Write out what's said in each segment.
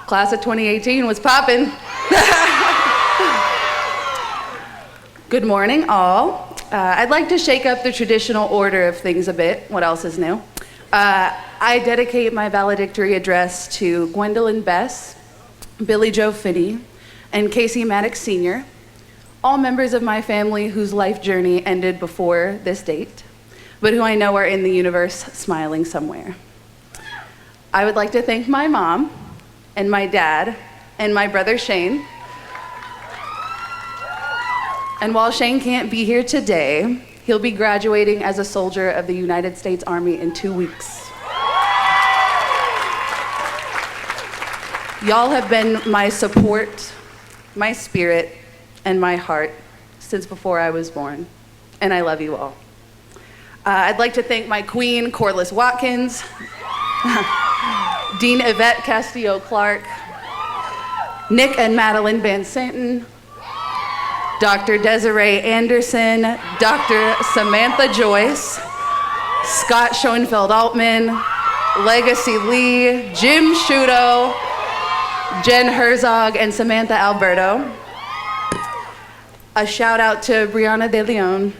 Class of 2018 was popping. Good morning, all. I'd like to shake up the traditional order of things a bit. What else is new? I dedicate my valedictory address to Gwendolyn Bess, Billy Joe Finney, and Casey Mattox Sr., all members of my family whose life journey ended before this date, but who I know are in the universe smiling somewhere. I would like to thank my mom and my dad and my brother Shane. And while Shane can't be here today, he'll be graduating as a soldier of the United States Army in 2 weeks. Y'all have been my support, my spirit, and my heart since before I was born, and I love you all. I'd like to thank my queen, Corliss Watkins, Dean Yvette Castillo-Clark, Nick and Madeline Van Santen, Dr. Desiree Anderson, Dr. Samantha Joyce, Scott Schoenfeld-Altman, Legacy Lee, Jim Shudo, Jen Herzog, and Samantha Alberto. A shout out to Brianna De Leon,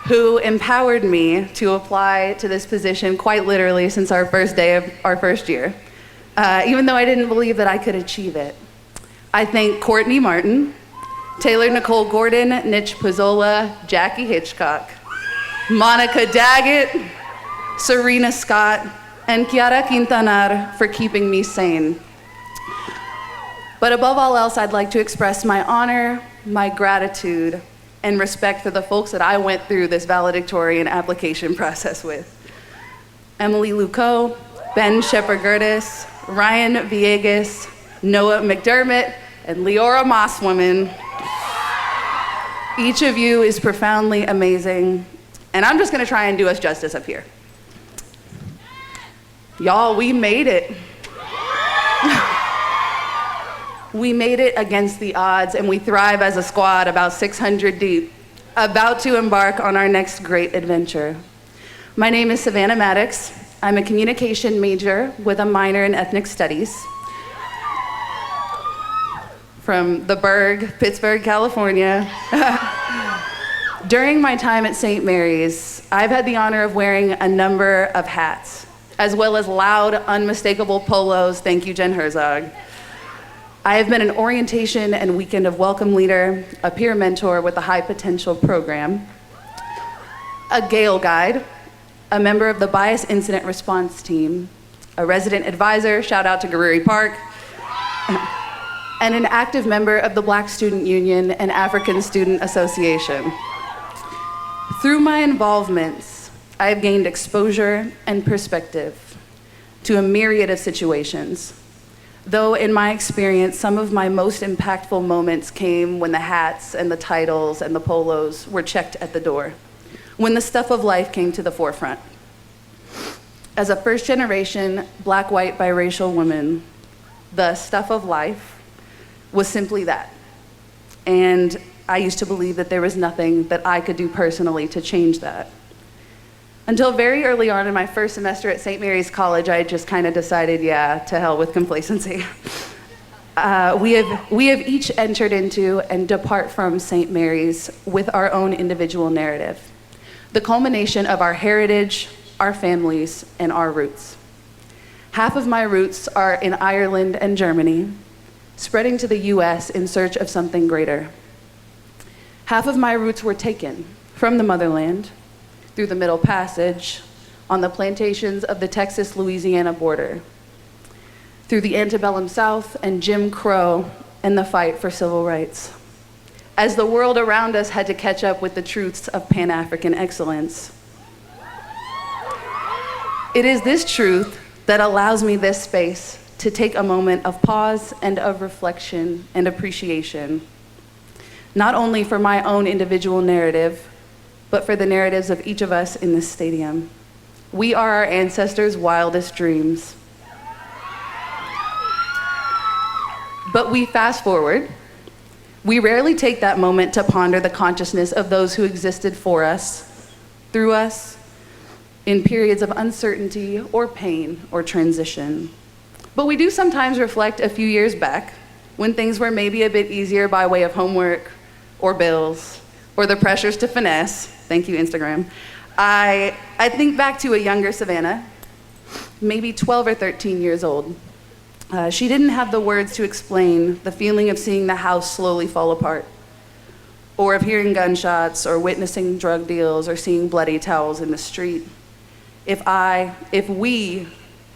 who empowered me to apply to this position quite literally since our first day of our first year, even though I didn't believe that I could achieve it. I thank Courtney Martin, Taylor Nicole Gordon, Nitch Pizzola, Jackie Hitchcock, Monica Daggett, Serena Scott, and Kiara Quintanar for keeping me sane. But above all else, I'd like to express my honor, my gratitude, and respect for the folks that I went through this valedictorian application process with. Emily Lucco, Ben Shepard-Gertis, Ryan Villegas, Noah McDermott, and Leora Mosswoman. Each of you is profoundly amazing, and I'm just gonna try and do us justice up here. Y'all, we made it. We made it against the odds, and we thrive as a squad about 600 deep, about to embark on our next great adventure. My name is Savannah Mattox. I'm a communication major with a minor in ethnic studies from the Berg, Pittsburgh, California. During my time at St. Mary's, I've had the honor of wearing a number of hats, as well as loud, unmistakable polos. Thank you, Jen Herzog. I have been an orientation and weekend of welcome leader, a peer mentor with the High Potential program, a Gale guide, a member of the Bias Incident Response team, a resident advisor, shout out to Garuri Park, and an active member of the Black Student Union and African Student Association. Through my involvements, I have gained exposure and perspective to a myriad of situations. Though in my experience, some of my most impactful moments came when the hats and the titles and the polos were checked at the door, when the stuff of life came to the forefront. As a first-generation Black, white, biracial woman, the stuff of life was simply that. And I used to believe that there was nothing that I could do personally to change that. Until very early on in my first semester at St. Mary's College, I just kind of decided, yeah, to hell with complacency. We have each entered into and depart from St. Mary's with our own individual narrative, the culmination of our heritage, our families, and our roots. Half of my roots are in Ireland and Germany, spreading to the US in search of something greater. Half of my roots were taken from the motherland, through the Middle Passage, on the plantations of the Texas-Louisiana border, through the antebellum South and Jim Crow and the fight for civil rights. As the world around us had to catch up with the truths of Pan-African excellence. It is this truth that allows me this space to take a moment of pause and of reflection and appreciation, not only for my own individual narrative, but for the narratives of each of us in this stadium. We are our ancestors' wildest dreams. But we fast forward. We rarely take that moment to ponder the consciousness of those who existed for us, through us, in periods of uncertainty or pain or transition. But we do sometimes reflect a few years back when things were maybe a bit easier by way of homework or bills or the pressures to finesse. Thank you, Instagram. I think back to a younger Savannah, maybe 12 or 13 years old. She didn't have the words to explain the feeling of seeing the house slowly fall apart, or of hearing gunshots, or witnessing drug deals, or seeing bloody towels in the street. If we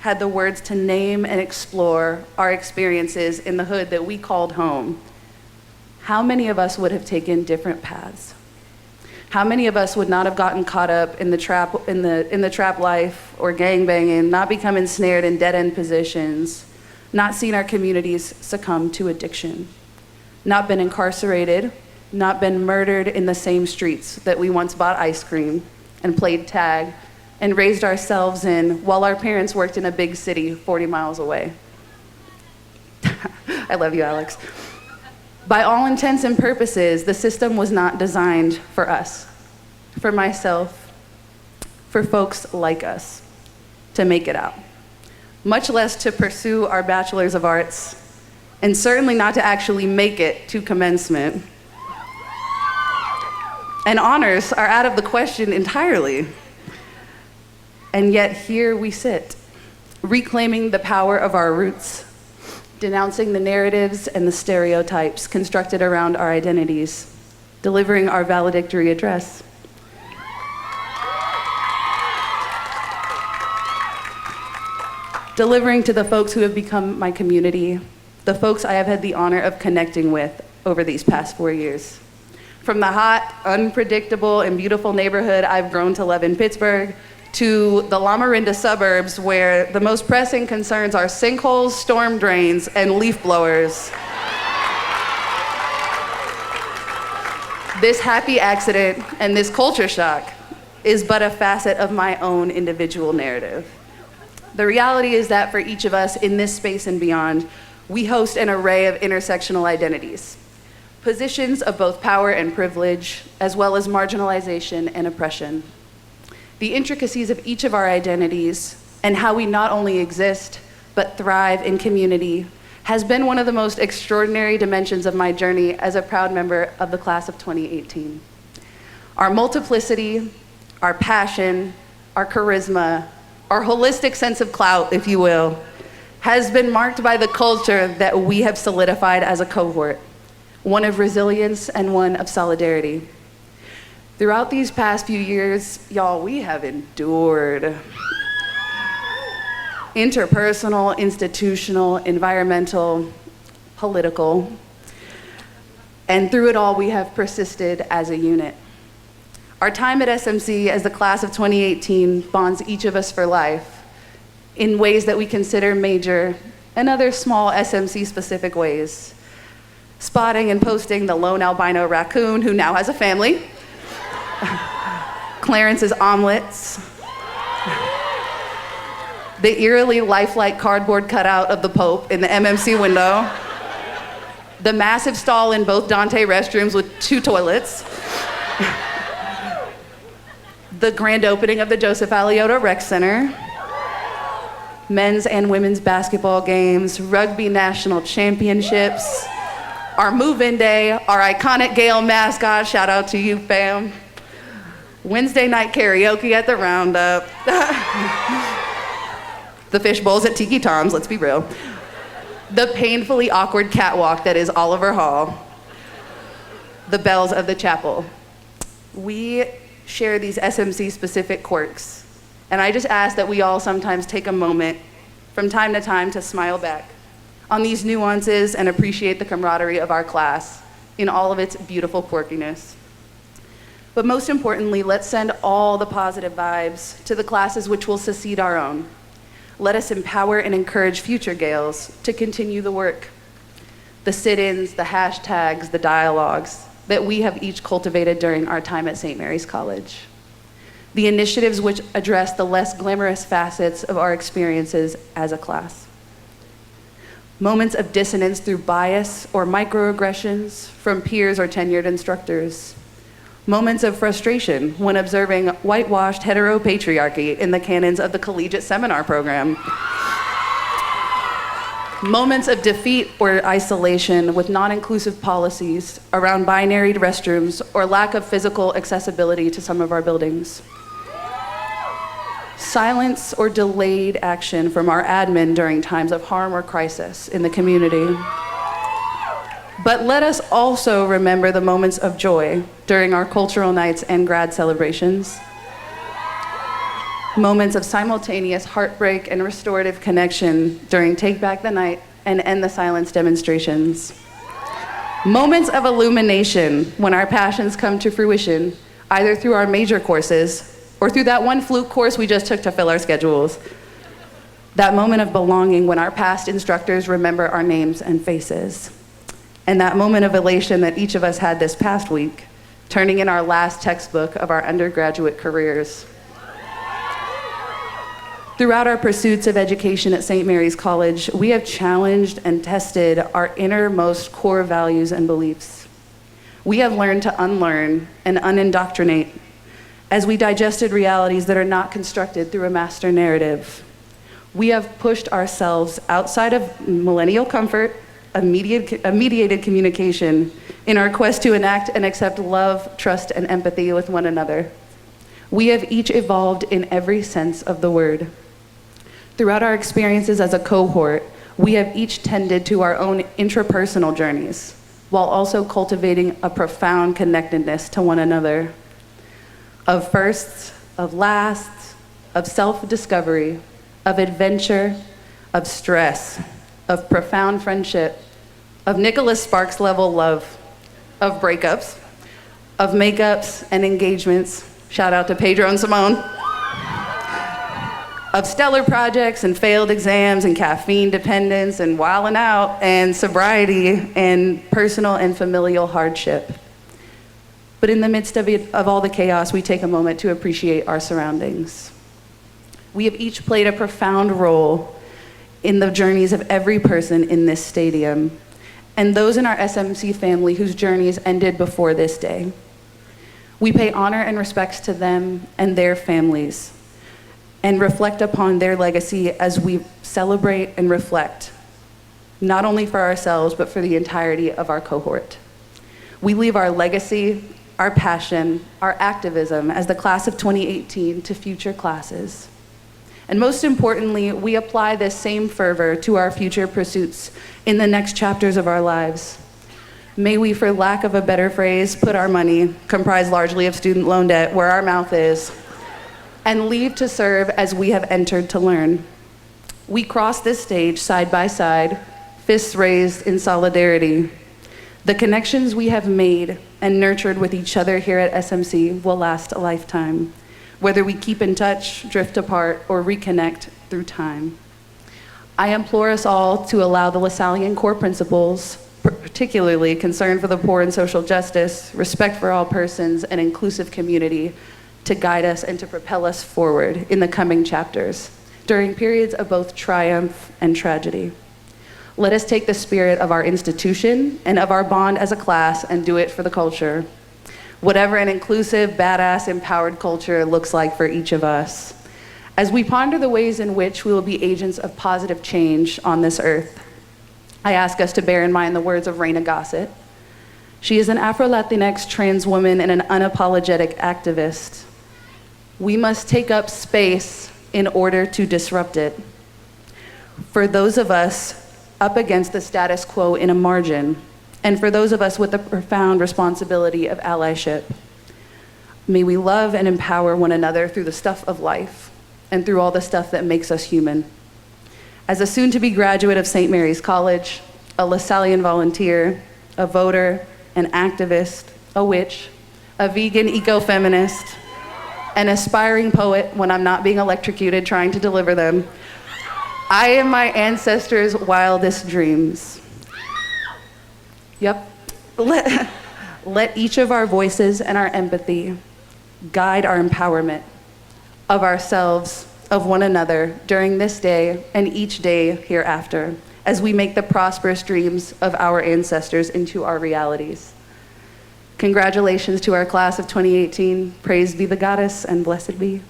had the words to name and explore our experiences in the hood that we called home, how many of us would have taken different paths? How many of us would not have gotten caught up in the trap life or gangbanging, not become ensnared in dead-end positions, not seen our communities succumb to addiction, not been incarcerated, not been murdered in the same streets that we once bought ice cream and played tag and raised ourselves in while our parents worked in a big city 40 miles away? I love you, Alex. By all intents and purposes, the system was not designed for us, for myself, for folks like us to make it out, much less to pursue our bachelor's of arts, and certainly not to actually make it to commencement. And honors are out of the question entirely. And yet here we sit, reclaiming the power of our roots, denouncing the narratives and the stereotypes constructed around our identities, delivering our valedictory address. Delivering to the folks who have become my community, the folks I have had the honor of connecting with over these past 4 years. From the hot, unpredictable, and beautiful neighborhood I've grown to love in Pittsburgh, to the Lamarinda suburbs where the most pressing concerns are sinkholes, storm drains, and leaf blowers. This happy accident and this culture shock is but a facet of my own individual narrative. The reality is that for each of us in this space and beyond, we host an array of intersectional identities, positions of both power and privilege, as well as marginalization and oppression. The intricacies of each of our identities and how we not only exist, but thrive in community has been one of the most extraordinary dimensions of my journey as a proud member of the class of 2018. Our multiplicity, our passion, our charisma, our holistic sense of clout, if you will, has been marked by the culture that we have solidified as a cohort, one of resilience and one of solidarity. Throughout these past few years, y'all, we have endured interpersonal, institutional, environmental, political, and through it all, we have persisted as a unit. Our time at SMC as the class of 2018 bonds each of us for life in ways that we consider major and other small SMC-specific ways. Spotting and posting the lone albino raccoon who now has a family, Clarence's omelets, the eerily lifelike cardboard cutout of the Pope in the MMC window, the massive stall in both Dante restrooms with 2 toilets, the grand opening of the Joseph Aliota Rec Center, men's and women's basketball games, rugby national championships, our move-in day, our iconic Gale mascot, shout out to you, fam. Wednesday night karaoke at the Roundup. The fish bowls at Tiki Tom's, let's be real. The painfully awkward catwalk that is Oliver Hall. The bells of the chapel. We share these SMC-specific quirks, and I just ask that we all sometimes take a moment from time to time to smile back on these nuances and appreciate the camaraderie of our class in all of its beautiful quirkiness. But most importantly, let's send all the positive vibes to the classes which will succeed our own. Let us empower and encourage future Gales to continue the work, the sit-ins, the hashtags, the dialogues that we have each cultivated during our time at St. Mary's College. The initiatives which address the less glamorous facets of our experiences as a class. Moments of dissonance through bias or microaggressions from peers or tenured instructors. Moments of frustration when observing whitewashed heteropatriarchy in the canons of the collegiate seminar program. Moments of defeat or isolation with non-inclusive policies around binary restrooms or lack of physical accessibility to some of our buildings. Silence or delayed action from our admin during times of harm or crisis in the community. But let us also remember the moments of joy during our cultural nights and grad celebrations. Moments of simultaneous heartbreak and restorative connection during Take Back the Night and End the Silence demonstrations. Moments of illumination when our passions come to fruition, either through our major courses or through that one fluke course we just took to fill our schedules. That moment of belonging when our past instructors remember our names and faces. And that moment of elation that each of us had this past week, turning in our last textbook of our undergraduate careers. Throughout our pursuits of education at St. Mary's College, we have challenged and tested our innermost core values and beliefs. We have learned to unlearn and unindoctrinate as we digested realities that are not constructed through a master narrative. We have pushed ourselves outside of millennial comfort, a mediated communication, in our quest to enact and accept love, trust, and empathy with one another. We have each evolved in every sense of the word. Throughout our experiences as a cohort, we have each tended to our own intrapersonal journeys, while also cultivating a profound connectedness to one another. Of firsts, of lasts, of self-discovery, of adventure, of stress, of profound friendship, of Nicholas Sparks level love, of breakups, of makeups and engagements, shout out to Pedro and Simone, of stellar projects and failed exams and caffeine dependence and wilding out and sobriety and personal and familial hardship. But in the midst of all the chaos, we take a moment to appreciate our surroundings. We have each played a profound role in the journeys of every person in this stadium and those in our SMC family whose journeys ended before this day. We pay honor and respects to them and their families and reflect upon their legacy as we celebrate and reflect, not only for ourselves, but for the entirety of our cohort. We leave our legacy, our passion, our activism as the class of 2018 to future classes. And most importantly, we apply this same fervor to our future pursuits in the next chapters of our lives. May we, for lack of a better phrase, put our money, comprised largely of student loan debt, where our mouth is, and leave to serve as we have entered to learn. We cross this stage side by side, fists raised in solidarity. The connections we have made and nurtured with each other here at SMC will last a lifetime, whether we keep in touch, drift apart, or reconnect through time. I implore us all to allow the LaSallian core principles, particularly concern for the poor and social justice, respect for all persons, and inclusive community, to guide us and to propel us forward in the coming chapters, during periods of both triumph and tragedy. Let us take the spirit of our institution and of our bond as a class and do it for the culture. Whatever an inclusive, badass, empowered culture looks like for each of us, as we ponder the ways in which we will be agents of positive change on this earth. I ask us to bear in mind the words of Raina Gossett. She is an Afro-Latinx trans woman and an unapologetic activist. We must take up space in order to disrupt it. For those of us up against the status quo in a margin, and for those of us with the profound responsibility of allyship, may we love and empower one another through the stuff of life and through all the stuff that makes us human. As a soon-to-be graduate of St. Mary's College, a LaSallian volunteer, a voter, an activist, a witch, a vegan ecofeminist, an aspiring poet when I'm not being electrocuted trying to deliver them, I am my ancestors' wildest dreams. Yep. Let each of our voices and our empathy guide our empowerment of ourselves, of one another during this day and each day hereafter, as we make the prosperous dreams of our ancestors into our realities. Congratulations to our class of 2018. Praise be the goddess and blessed be.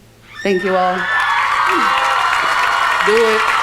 Thank you all. Do it.